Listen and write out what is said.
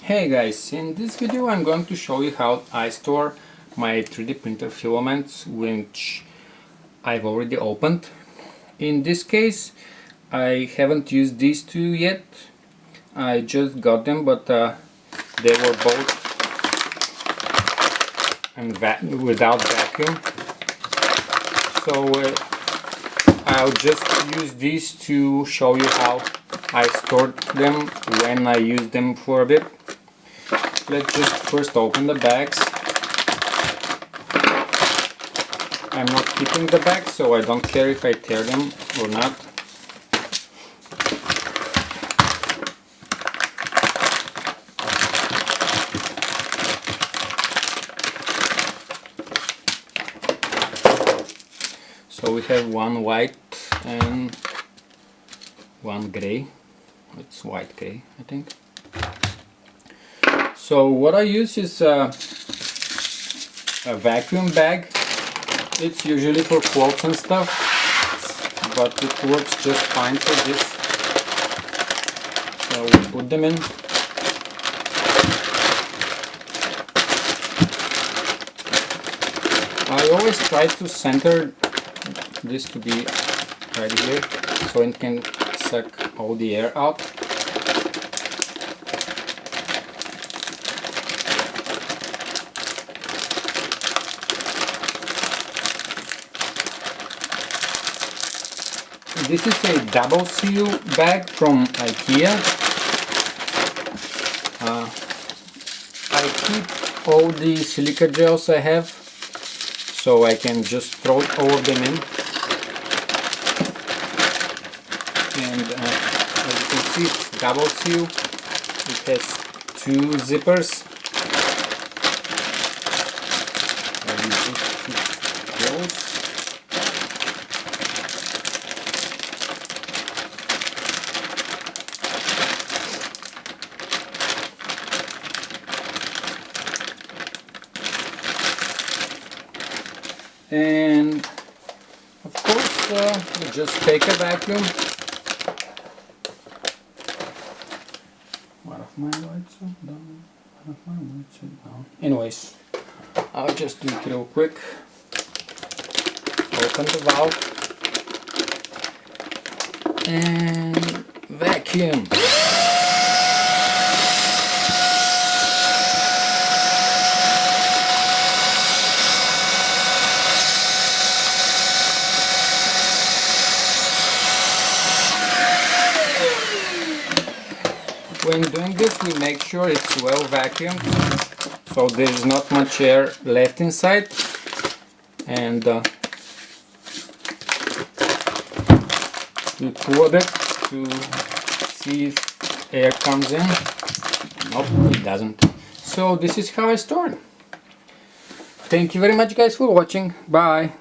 Hey guys, in this video I'm going to show you how I store my 3D printer filaments, which I've already opened. In this case I haven't used these two yet. I just got them, but they were both without vacuum. So I'll just use these to show you how I stored them when I use them for a bit. Let's just first open the bags. I'm not keeping the bags, so I don't care if I tear them or not. So we have one white and one gray. It's white gray, I think. So what I use is a vacuum bag. It's usually for clothes and stuff, but it works just fine for this. So we put them in. I always try to center this to be right here, so it can suck all the air out. This is a double seal bag from Ikea. I keep all the silica gels I have, so I can just throw all of them in. And as you can see, it's double seal. It has two zippers. And of course you just take a vacuum. One of my lights are down. One of my lights are down. Anyways, I'll just do it real quick. Open the valve and vacuum. When doing this, we make sure it's well vacuumed, so there's not much air left inside, and we pull a bit to see if air comes in. Nope, it doesn't. So this is how I store it. Thank you very much guys for watching. Bye.